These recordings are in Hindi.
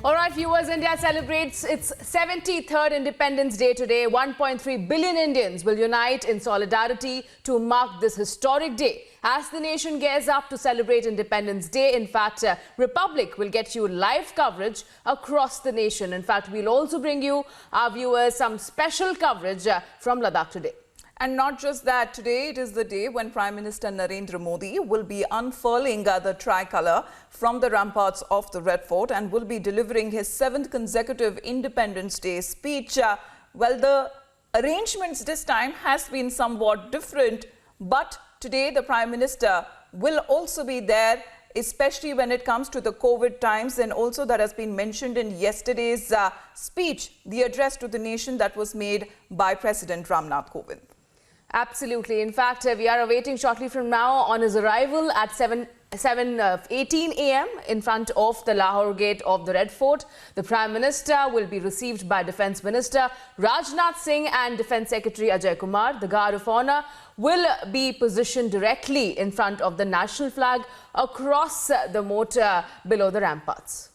All right, viewers, India celebrates its 73rd Independence Day today. 1.3 billion Indians will unite in solidarity to mark this historic day. As the nation gears up to celebrate Independence Day, in fact, Republic will get you live coverage across the nation. In fact, we'll also bring you, our viewers, some special coverage from Ladakh today. And not just that, today it is the day when Prime Minister Narendra Modi will be unfurling the tricolour from the ramparts of the Red Fort and will be delivering his 7th consecutive Independence Day speech. Well, the arrangements this time has been somewhat different, but today the Prime Minister will also be there, especially when it comes to the COVID times, and also that has been mentioned in yesterday's speech, the address to the nation that was made by President Ramnath Kovind. Absolutely. In fact, we are awaiting shortly from now on his arrival at 7:18 a.m. in front of the Lahore gate of the Red Fort. The Prime Minister will be received by Defence Minister Rajnath Singh and Defence Secretary Ajay Kumar. The Guard of Honour will be positioned directly in front of the national flag across the moat below the ramparts.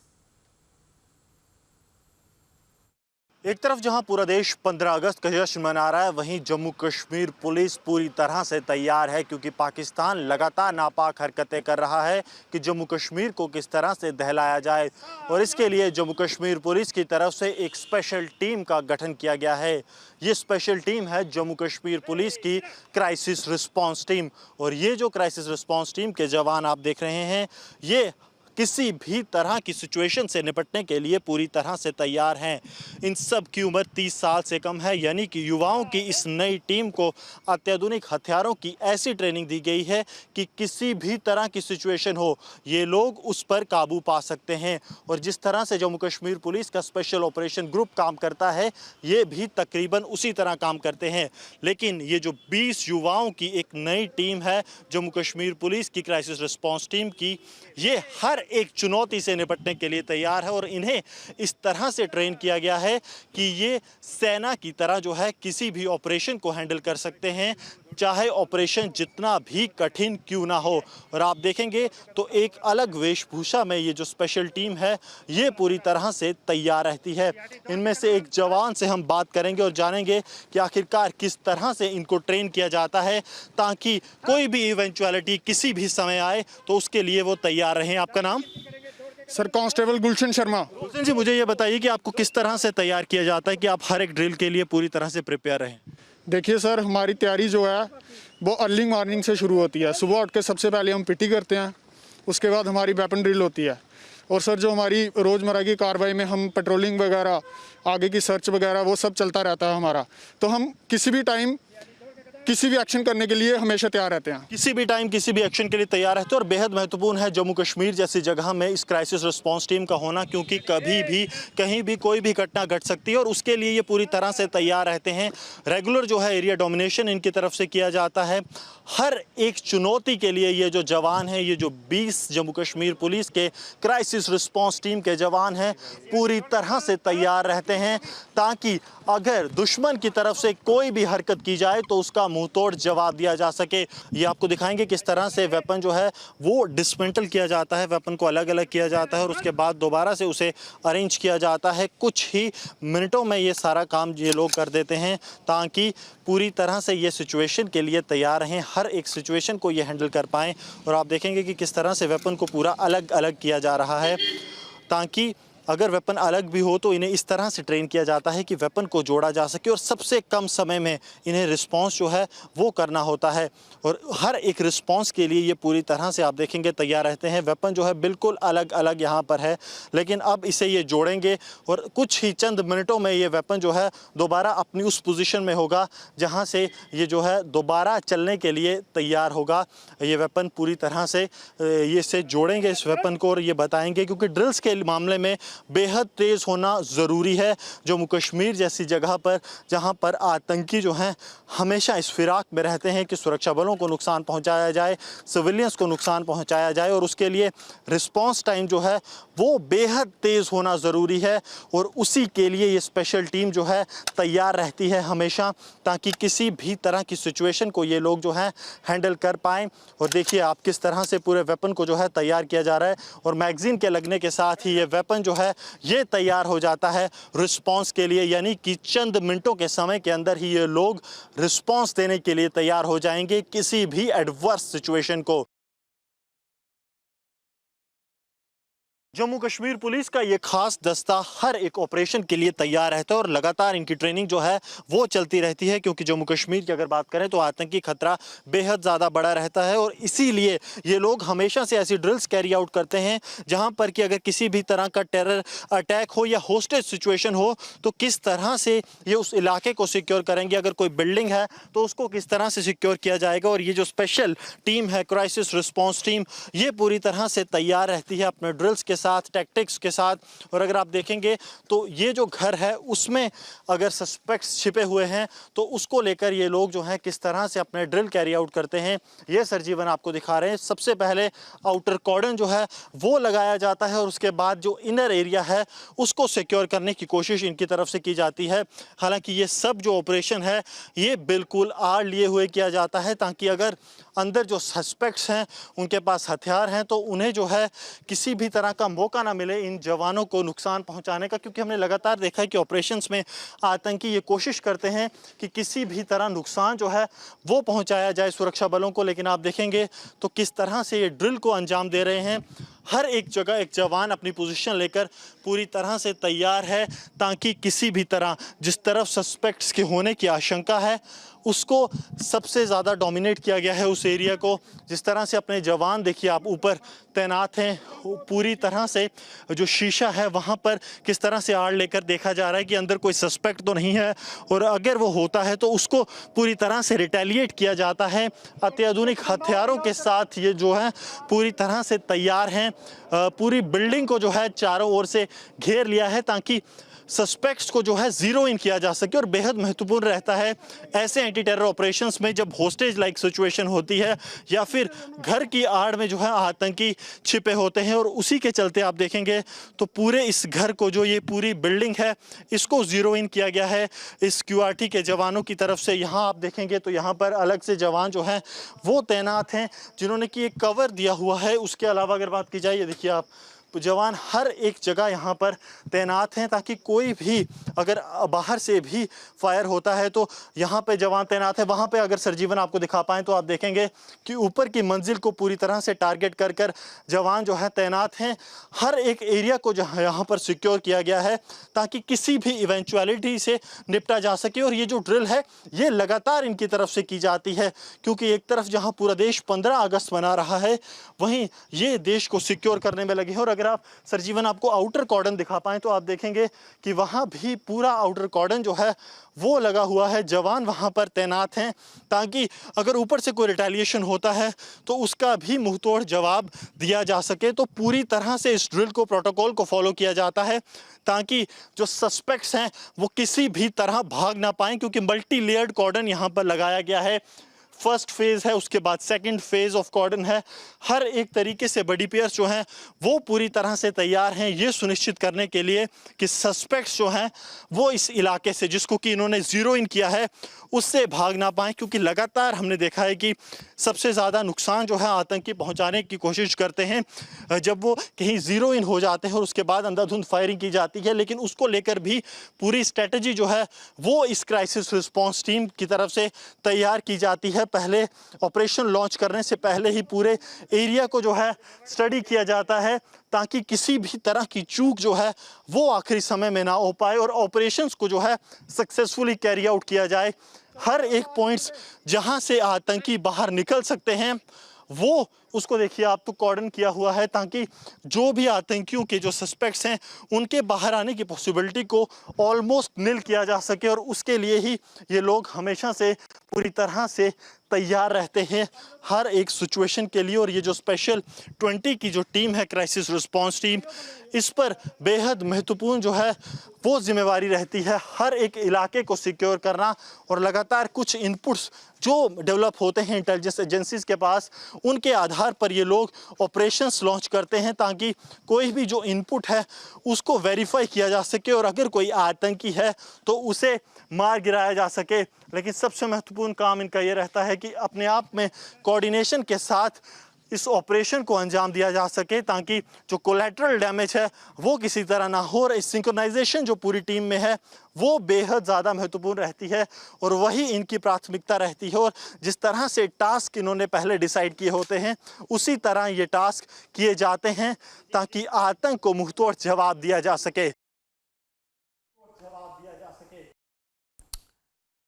एक तरफ जहां पूरा देश 15 अगस्त का जश्न मना रहा है, वहीं जम्मू कश्मीर पुलिस पूरी तरह से तैयार है, क्योंकि पाकिस्तान लगातार नापाक हरकतें कर रहा है कि जम्मू कश्मीर को किस तरह से दहलाया जाए। और इसके लिए जम्मू कश्मीर पुलिस की तरफ से एक स्पेशल टीम का गठन किया गया है। ये स्पेशल टीम है जम्मू कश्मीर पुलिस की क्राइसिस रिस्पॉन्स टीम। और ये जो क्राइसिस रिस्पॉन्स टीम के जवान आप देख रहे हैं, ये किसी भी तरह की सिचुएशन से निपटने के लिए पूरी तरह से तैयार हैं। इन सब की उम्र 30 साल से कम है, यानी कि युवाओं की इस नई टीम को अत्याधुनिक हथियारों की ऐसी ट्रेनिंग दी गई है कि किसी भी तरह की सिचुएशन हो, ये लोग उस पर काबू पा सकते हैं। और जिस तरह से जम्मू कश्मीर पुलिस का स्पेशल ऑपरेशन ग्रुप काम करता है, ये भी तकरीबन उसी तरह काम करते हैं। लेकिन ये जो 20 युवाओं की एक नई टीम है जम्मू कश्मीर पुलिस की क्राइसिस रिस्पॉन्स टीम की, ये हर एक चुनौती से निपटने के लिए तैयार है। और इन्हें इस तरह से ट्रेन किया गया है कि ये सेना की तरह जो है किसी भी ऑपरेशन को हैंडल कर सकते हैं, चाहे ऑपरेशन जितना भी कठिन क्यों ना हो। और आप देखेंगे तो एक अलग वेशभूषा में ये जो स्पेशल टीम है, ये पूरी तरह से तैयार रहती है। इनमें से एक जवान से हम बात करेंगे और जानेंगे कि आखिरकार किस तरह से इनको ट्रेन किया जाता है, ताकि कोई भी इवेंचुअलिटी किसी भी समय आए तो उसके लिए वो तैयार रहें। आपका नाम? सर, कांस्टेबल गुलशन शर्मा। गुलशन जी, मुझे ये बताइए कि आपको किस तरह से तैयार किया जाता है कि आप हर एक ड्रिल के लिए पूरी तरह से प्रिपेयर रहें? देखिए सर, हमारी तैयारी जो है वो अर्ली मॉर्निंग से शुरू होती है। सुबह उठ के सबसे पहले हम पीटी करते हैं, उसके बाद हमारी वेपन ड्रिल होती है। और सर, जो हमारी रोज़मर्रा की कार्रवाई में हम पेट्रोलिंग वगैरह, आगे की सर्च वगैरह, वो सब चलता रहता है हमारा। तो हम किसी भी टाइम किसी भी एक्शन करने के लिए हमेशा तैयार रहते हैं। किसी भी टाइम किसी भी एक्शन के लिए तैयार रहते हैं। और बेहद महत्वपूर्ण है जम्मू कश्मीर जैसी जगह में इस क्राइसिस रिस्पांस टीम का होना, क्योंकि कभी भी कहीं भी कोई भी घटना घट सकती है और उसके लिए ये पूरी तरह से तैयार रहते हैं। रेगुलर जो है एरिया डोमिनेशन इनकी तरफ से किया जाता है। हर एक चुनौती के लिए ये जो जवान हैं, ये जो 20 जम्मू कश्मीर पुलिस के क्राइसिस रिस्पांस टीम के जवान हैं, पूरी तरह से तैयार रहते हैं, ताकि अगर दुश्मन की तरफ से कोई भी हरकत की जाए तो उसका मुंह तोड़ जवाब दिया जा सके। ये आपको दिखाएंगे किस तरह से वेपन जो है वो डिसमेंटल किया जाता है, वेपन को अलग अलग किया जाता है और उसके बाद दोबारा से उसे अरेंज किया जाता है। कुछ ही मिनटों में ये सारा काम ये लोग कर देते हैं, ताकि पूरी तरह से ये सिचुएशन के लिए तैयार रहें, हर एक सिचुएशन को ये हैंडल कर पाएँ। और आप देखेंगे कि किस तरह से वेपन को पूरा अलग अलग किया जा रहा है, ताकि अगर वेपन अलग भी हो तो इन्हें इस तरह से ट्रेन किया जाता है कि वेपन को जोड़ा जा सके और सबसे कम समय में इन्हें रिस्पांस जो है वो करना होता है। और हर एक रिस्पांस के लिए ये पूरी तरह से आप देखेंगे तैयार रहते हैं। वेपन जो है बिल्कुल अलग अलग यहाँ पर है, लेकिन अब इसे ये जोड़ेंगे और कुछ ही चंद मिनटों में ये वेपन जो है दोबारा अपनी उस पोजीशन में होगा जहाँ से ये जो है दोबारा चलने के लिए तैयार होगा। ये वेपन पूरी तरह से ये से जोड़ेंगे इस वेपन को और ये बताएंगे, क्योंकि ड्रिल्स के मामले में बेहद तेज़ होना ज़रूरी है। जम्मू कश्मीर जैसी जगह पर जहां पर आतंकी जो हैं हमेशा इस फिराक में रहते हैं कि सुरक्षा बलों को नुकसान पहुंचाया जाए, सिविलियंस को नुकसान पहुंचाया जाए, और उसके लिए रिस्पांस टाइम जो है वो बेहद तेज़ होना ज़रूरी है और उसी के लिए ये स्पेशल टीम जो है तैयार रहती है हमेशा, ताकि किसी भी तरह की सिचुएशन को ये लोग जो है हैंडल कर पाएँ। और देखिए आप किस तरह से पूरे वेपन को जो है तैयार किया जा रहा है और मैगज़ीन के लगने के साथ ही ये वेपन जो है ये तैयार हो जाता है रिस्पॉन्स के लिए, यानी कि चंद मिनटों के समय के अंदर ही ये लोग रिस्पॉन्स देने के लिए तैयार हो जाएंगे किसी भी एडवर्स सिचुएशन को। जम्मू कश्मीर पुलिस का ये खास दस्ता हर एक ऑपरेशन के लिए तैयार रहता है और लगातार इनकी ट्रेनिंग जो है वो चलती रहती है, क्योंकि जम्मू कश्मीर की अगर बात करें तो आतंकी खतरा बेहद ज़्यादा बड़ा रहता है और इसीलिए ये लोग हमेशा से ऐसी ड्रिल्स कैरी आउट करते हैं जहां पर कि अगर किसी भी तरह का टेरर अटैक हो या होस्टेज सिचुएशन हो तो किस तरह से ये उस इलाके को सिक्योर करेंगे। अगर कोई बिल्डिंग है तो उसको किस तरह से सिक्योर किया जाएगा। और ये जो स्पेशल टीम है, क्राइसिस रिस्पॉन्स टीम, ये पूरी तरह से तैयार रहती है अपने ड्रिल्स के साथ, टैक्टिक्स के साथ। और अगर आप देखेंगे तो ये जो घर है उसमें अगर सस्पेक्ट्स छिपे हुए हैं तो उसको लेकर ये लोग जो हैं किस तरह से अपने ड्रिल कैरी आउट करते हैं, ये सरजीवन आपको दिखा रहे हैं। सबसे पहले आउटर कॉर्डन जो है वो लगाया जाता है और उसके बाद जो इनर एरिया है उसको सिक्योर करने की कोशिश इनकी तरफ से की जाती है। हालांकि ये सब जो ऑपरेशन है ये बिल्कुल आड़ लिए हुए किया जाता है, ताकि अगर अंदर जो सस्पेक्ट्स हैं उनके पास हथियार हैं तो उन्हें जो है किसी भी तरह का मौका ना मिले इन जवानों को नुकसान पहुंचाने का। क्योंकि हमने लगातार देखा है कि ऑपरेशंस में आतंकी ये कोशिश करते हैं कि किसी भी तरह नुकसान जो है वो पहुंचाया जाए सुरक्षा बलों को, लेकिन आप देखेंगे तो किस तरह से ये ड्रिल को अंजाम दे रहे हैं। हर एक जगह एक जवान अपनी पोजीशन लेकर पूरी तरह से तैयार है, ताकि किसी भी तरह जिस तरफ सस्पेक्ट्स के होने की आशंका है उसको सबसे ज़्यादा डोमिनेट किया गया है उस एरिया को। जिस तरह से अपने जवान देखिए आप ऊपर तैनात हैं, पूरी तरह से जो शीशा है वहाँ पर किस तरह से आड़ लेकर देखा जा रहा है कि अंदर कोई सस्पेक्ट तो नहीं है, और अगर वो होता है तो उसको पूरी तरह से रिटेलिएट किया जाता है। अत्याधुनिक हथियारों के साथ ये जो है पूरी तरह से तैयार हैं। पूरी बिल्डिंग को जो है चारों ओर से घेर लिया है ताकि सस्पेक्ट्स को जो है जीरो इन किया जा सके। और बेहद महत्वपूर्ण रहता है ऐसे एंटी टेरर ऑपरेशंस में जब होस्टेज लाइक सिचुएशन होती है या फिर घर की आड़ में जो है आतंकी छिपे होते हैं, और उसी के चलते आप देखेंगे तो पूरे इस घर को, जो ये पूरी बिल्डिंग है, इसको जीरो इन किया गया है इस QRT के जवानों की तरफ से। यहाँ आप देखेंगे तो यहाँ पर अलग से जवान जो हैं वो तैनात हैं जिन्होंने कि एक कवर दिया हुआ है। उसके अलावा अगर बात की जाए, ये देखिए आप जवान हर एक जगह यहाँ पर तैनात हैं ताकि कोई भी अगर बाहर से भी फायर होता है तो यहाँ पे जवान तैनात है। वहाँ पे अगर सरजीवन आपको दिखा पाएँ तो आप देखेंगे कि ऊपर की मंजिल को पूरी तरह से टारगेट कर कर जवान जो है तैनात हैं। हर एक एरिया को जहाँ यहाँ पर सिक्योर किया गया है ताकि किसी भी इवेंचुअलिटी से निपटा जा सके। और ये जो ड्रिल है ये लगातार इनकी तरफ से की जाती है, क्योंकि एक तरफ जहाँ पूरा देश 15 अगस्त मना रहा है, वहीं ये देश को सिक्योर करने में लगे हैं। और अगर आप सरजीवन आपको आउटर कॉर्डन दिखा पाएं तो आप देखेंगे कि वहां भी पूरा आउटर कॉर्डन जो है वो लगा हुआ है। जवान वहां पर तैनात हैं ताकि अगर ऊपर से कोई रिटेलिएशन होता है तो उसका भी मुंहतोड़ जवाब दिया जा सके। तो पूरी तरह से इस ड्रिल को, प्रोटोकॉल को फॉलो किया जाता है ताकि जो सस्पेक्ट्स हैं वो किसी भी तरह भाग ना पाएं, क्योंकि मल्टी लेयर्ड कॉर्डन यहाँ पर लगाया गया है। फर्स्ट फेज़ है, उसके बाद सेकंड फेज़ ऑफ कॉर्डन है। हर एक तरीके से बॉडी पेयर्स जो हैं वो पूरी तरह से तैयार हैं ये सुनिश्चित करने के लिए कि सस्पेक्ट्स जो हैं वो इस इलाके से, जिसको कि इन्होंने ज़ीरो इन किया है, उससे भाग ना पाएँ। क्योंकि लगातार हमने देखा है कि सबसे ज़्यादा नुकसान जो है आतंकी पहुँचाने की कोशिश करते हैं जब वो कहीं ज़ीरो इन हो जाते हैं और उसके बाद अंधाधुंध फायरिंग की जाती है। लेकिन उसको लेकर भी पूरी स्ट्रेटजी जो है वो इस क्राइसिस रिस्पॉन्स टीम की तरफ से तैयार की जाती है। पहले ऑपरेशन लॉन्च करने से पहले ही पूरे एरिया को जो है स्टडी किया जाता है ताकि किसी भी तरह की चूक जो है वो आखिरी समय में ना हो पाए और ऑपरेशंस को जो है सक्सेसफुली कैरी आउट किया जाए। हर एक पॉइंट्स जहां से आतंकी बाहर निकल सकते हैं वो उसको देखिए आप तो कॉर्डन किया हुआ है ताकि जो भी आतंकियों के जो सस्पेक्ट्स हैं उनके बाहर आने की पॉसिबिलिटी को ऑलमोस्ट निल किया जा सके। और उसके लिए ही ये लोग हमेशा से पूरी तरह से तैयार रहते हैं हर एक सिचुएशन के लिए। और ये जो स्पेशल 20 की जो टीम है, क्राइसिस रिस्पॉन्स टीम, इस पर बेहद महत्वपूर्ण जो है वो जिम्मेवारी रहती है हर एक इलाके को सिक्योर करना। और लगातार कुछ इनपुट्स जो डेवलप होते हैं इंटेलिजेंस एजेंसीज के पास, उनके आधार आधार पर ये लोग ऑपरेशंस लॉन्च करते हैं ताकि कोई भी जो इनपुट है उसको वेरीफाई किया जा सके और अगर कोई आतंकी है तो उसे मार गिराया जा सके। लेकिन सबसे महत्वपूर्ण काम इनका ये रहता है कि अपने आप में कोऑर्डिनेशन के साथ इस ऑपरेशन को अंजाम दिया जा सके ताकि जो कोलैटरल डैमेज है वो किसी तरह ना हो। और इस सिंक्रोनाइजेशन जो पूरी टीम में है वो बेहद ज़्यादा महत्वपूर्ण रहती है और वही इनकी प्राथमिकता रहती है। और जिस तरह से टास्क इन्होंने पहले डिसाइड किए होते हैं उसी तरह ये टास्क किए जाते हैं ताकि आतंक को मुंहतोड़ जवाब दिया जा सके।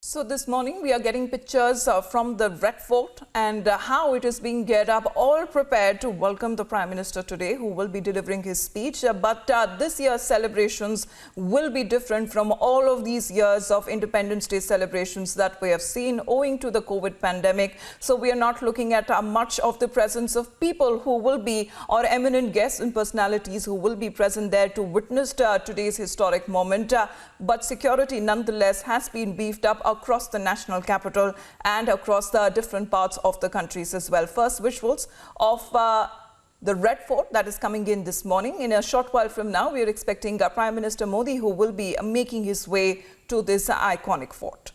So this morning we are getting pictures from the Red Fort and how it is being geared up, all prepared to welcome the Prime Minister today, who will be delivering his speech. But this year's celebrations will be different from all of these years of Independence Day celebrations that we have seen owing to the COVID pandemic. So we are not looking at much of the presence of people who will be, or eminent guests and personalities who will be present there to witness today's historic moment. But security nonetheless has been beefed up across the national capital and across the different parts of the countries as well. First visuals of the Red Fort that is coming in this morning. In a short while from now, we are expecting Prime Minister Modi, who will be making his way to this iconic fort.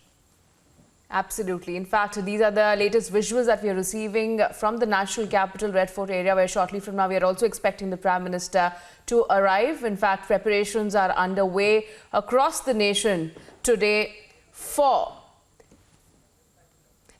Absolutely. In fact, these are the latest visuals that we are receiving from the national capital, Red Fort area, where shortly from now we are also expecting the Prime Minister to arrive. In fact, preparations are underway across the nation today for...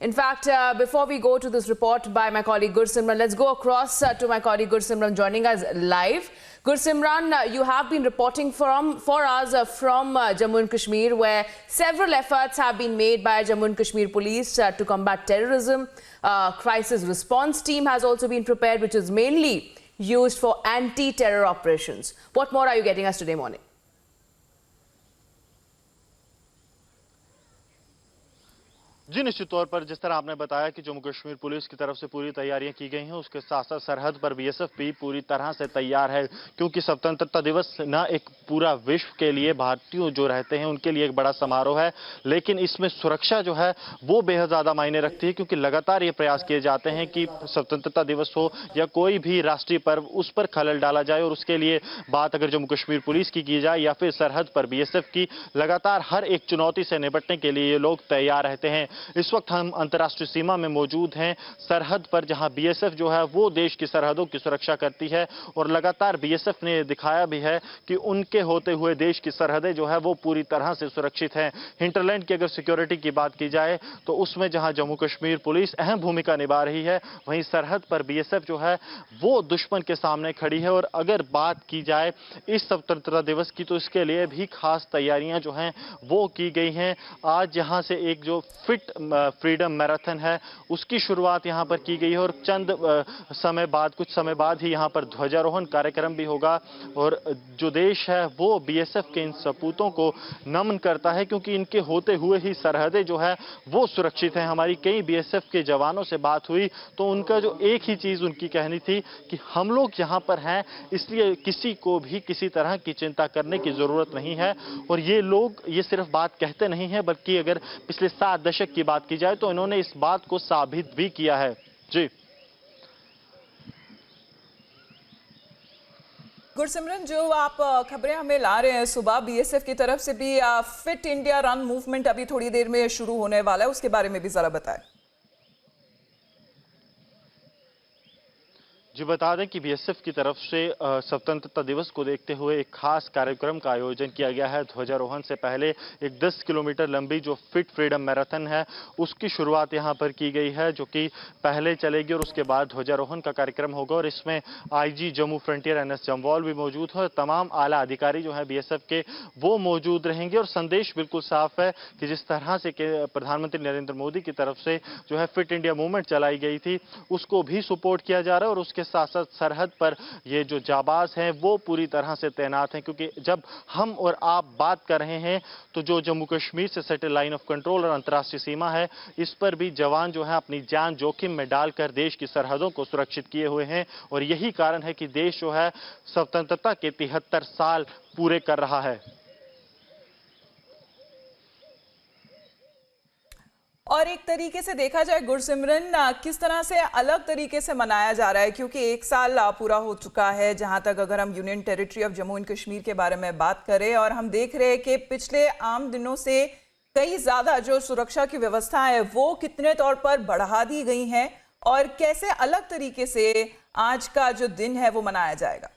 In fact, before we go to this report by my colleague Gursimran, let's go across to my colleague Gursimran joining us live. Gursimran, you have been reporting for us from Jammu and Kashmir, where several efforts have been made by Jammu and Kashmir police to combat terrorism. Crisis response team has also been prepared, which is mainly used for anti-terror operations. What more are you getting us today morning? जी निश्चित तौर पर जिस तरह आपने बताया कि जम्मू कश्मीर पुलिस की तरफ से पूरी तैयारियां की गई हैं, उसके साथ साथ सरहद पर बीएसएफ भी पूरी तरह से तैयार है, क्योंकि स्वतंत्रता दिवस न एक पूरा विश्व के लिए, भारतीयों जो रहते हैं उनके लिए एक बड़ा समारोह है, लेकिन इसमें सुरक्षा जो है वो बेहद ज्यादा मायने रखती है, क्योंकि लगातार ये प्रयास किए जाते हैं कि स्वतंत्रता दिवस हो या कोई भी राष्ट्रीय पर्व उस पर खलल डाला जाए। और उसके लिए बात अगर जम्मू कश्मीर पुलिस की जाए या फिर सरहद पर बीएसएफ की, लगातार हर एक चुनौती से निपटने के लिए ये लोग तैयार रहते हैं। इस वक्त हम अंतर्राष्ट्रीय सीमा में मौजूद हैं, सरहद पर, जहां बीएसएफ जो है वो देश की सरहदों की सुरक्षा करती है और लगातार बीएसएफ ने दिखाया भी है कि उनके होते हुए देश की सरहदें जो है वो पूरी तरह से सुरक्षित हैं। हिंटरलैंड की अगर सिक्योरिटी की बात की जाए तो उसमें जहां जम्मू कश्मीर पुलिस अहम भूमिका निभा रही है, वहीं सरहद पर बीएसएफ जो है वो दुश्मन के सामने खड़ी है। और अगर बात की जाए इस स्वतंत्रता दिवस की तो इसके लिए भी खास तैयारियां जो हैं वो की गई हैं। आज यहां से एक जो फिट फ्रीडम मैराथन है उसकी शुरुआत यहां पर की गई है और कुछ समय बाद ही यहां पर ध्वजारोहण कार्यक्रम भी होगा। और जो देश है वो बीएसएफ के इन सपूतों को नमन करता है, क्योंकि इनके होते हुए ही सरहदें जो है वो सुरक्षित हैं। हमारी कई बीएसएफ के जवानों से बात हुई तो उनका जो एक ही चीज उनकी कहनी थी कि हम लोग यहां पर हैं, इसलिए किसी को भी किसी तरह की चिंता करने की जरूरत नहीं है। और ये लोग ये सिर्फ बात कहते नहीं है, बल्कि अगर पिछले 7 दशक की बात की जाए तो इन्होंने इस बात को साबित भी किया है। जी गुरसिमरन, जो आप खबरें हमें ला रहे हैं सुबह, बीएसएफ की तरफ से भी फिट इंडिया रन मूवमेंट अभी थोड़ी देर में शुरू होने वाला है, उसके बारे में भी जरा बताएं। जी बता दें कि बीएसएफ की तरफ से स्वतंत्रता दिवस को देखते हुए एक खास कार्यक्रम का आयोजन किया गया है। ध्वजारोहण से पहले एक 10 किलोमीटर लंबी जो फिट फ्रीडम मैराथन है उसकी शुरुआत यहां पर की गई है, जो कि पहले चलेगी और उसके बाद ध्वजारोहण का कार्यक्रम होगा। और इसमें IG Jammu frontier NS Jamwal भी मौजूद है, तमाम आला अधिकारी जो है बीएसएफ के वो मौजूद रहेंगे। और संदेश बिल्कुल साफ है कि जिस तरह से प्रधानमंत्री नरेंद्र मोदी की तरफ से जो है फिट इंडिया मूवमेंट चलाई गई थी उसको भी सपोर्ट किया जा रहा है। और उसके साथ साथ सरहद पर ये जो जाबाज हैं वो पूरी तरह से तैनात हैं, क्योंकि जब हम और आप बात कर रहे हैं तो जो जम्मू कश्मीर से सटे लाइन ऑफ कंट्रोल और अंतर्राष्ट्रीय सीमा है, इस पर भी जवान जो है अपनी जान जोखिम में डालकर देश की सरहदों को सुरक्षित किए हुए हैं। और यही कारण है कि देश जो है स्वतंत्रता के 73 साल पूरे कर रहा है। और एक तरीके से देखा जाए गुरसिमरन, किस तरह से अलग तरीके से मनाया जा रहा है, क्योंकि एक साल पूरा हो चुका है जहां तक अगर हम union territory of Jammu and Kashmir के बारे में बात करें, और हम देख रहे हैं कि पिछले आम दिनों से कई ज्यादा जो सुरक्षा की व्यवस्था है वो कितने तौर पर बढ़ा दी गई हैं, और कैसे अलग तरीके से आज का जो दिन है वो मनाया जाएगा?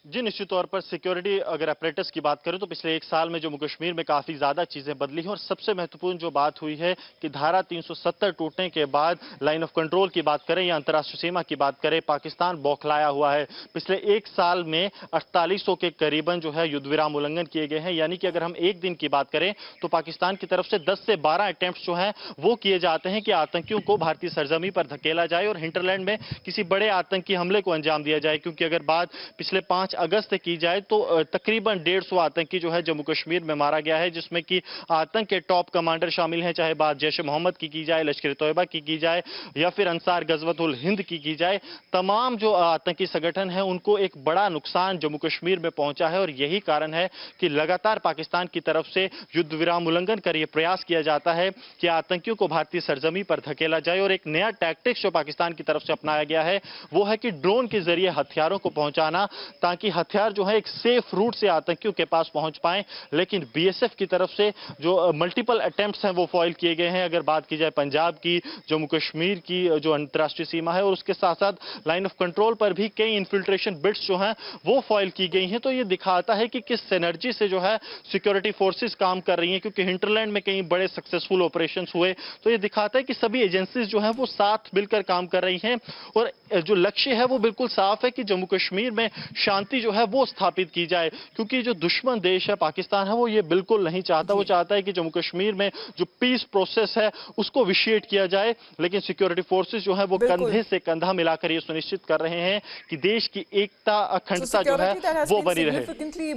जी, निश्चित तौर पर सिक्योरिटी अगर अपरेटस की बात करें तो पिछले एक साल में जम्मू कश्मीर में काफ़ी ज़्यादा चीज़ें बदली हैं और सबसे महत्वपूर्ण जो बात हुई है कि धारा 370 टूटने के बाद लाइन ऑफ कंट्रोल की बात करें या अंतर्राष्ट्रीय सीमा की बात करें, पाकिस्तान बौखलाया हुआ है। पिछले एक साल में 4800 के करीबन जो है युद्ध विराम उल्लंघन किए गए हैं, यानी कि अगर हम एक दिन की बात करें तो पाकिस्तान की तरफ से 10 से 12 अटेम्प्ट जो हैं वो किए जाते हैं कि आतंकियों को भारतीय सरजमी पर धकेला जाए और हिंटरलैंड में किसी बड़े आतंकी हमले को अंजाम दिया जाए। क्योंकि अगर बात पिछले 5 अगस्त की जाए तो तकरीबन 150 आतंकी जो है जम्मू कश्मीर में मारा गया है, जिसमें कि आतंक के टॉप कमांडर शामिल हैं, चाहे बात जैश ए मोहम्मद की जाए, लश्कर तोयबा की जाए या फिर अंसार गजवतुल हिंद की जाए। तमाम जो आतंकी संगठन है उनको एक बड़ा नुकसान जम्मू कश्मीर में पहुंचा है और यही कारण है कि लगातार पाकिस्तान की तरफ से युद्ध विराम उल्लंघन कर यह प्रयास किया जाता है कि आतंकियों को भारतीय सरजमी पर धकेला जाए। और एक नया टैक्टिक्स जो पाकिस्तान की तरफ से अपनाया गया है वो है कि ड्रोन के जरिए हथियारों को पहुंचाना, ताकि हथियार जो है एक सेफ रूट से आतंकियों के पास पहुंच पाएं। लेकिन बीएसएफ की तरफ से जो मल्टीपल अटेम्प्ट्स हैं वो फॉइल किए गए हैं। अगर बात की जाए पंजाब की, जम्मू कश्मीर की जो अंतर्राष्ट्रीय सीमा है और उसके साथ साथ लाइन ऑफ कंट्रोल पर भी कई इन्फिल्ट्रेशन बिट्स जो हैं वो फॉइल की गई हैं। तो ये दिखाता है कि किस सिनर्जी से जो है सिक्योरिटी फोर्सेस काम कर रही हैं, क्योंकि हिंटरलैंड में कई बड़े सक्सेसफुल ऑपरेशन हुए। तो ये दिखाता है कि सभी एजेंसीज जो हैं वो साथ मिलकर काम कर रही हैं और जो लक्ष्य है वो बिल्कुल साफ है कि जम्मू कश्मीर में शांति जो है वो स्थापित की जाए। क्योंकि जो दुश्मन देश है पाकिस्तान है वो ये बिल्कुल नहीं चाहता, वो चाहता है कि जम्मू कश्मीर में जो पीस प्रोसेस है उसको विशिएट किया जाए। लेकिन सिक्योरिटी फोर्सेस जो है वो कंधे से कंधा मिलाकर ये सुनिश्चित कर रहे हैं कि देश की एकता, अखंडता जो है वो बनी रहे।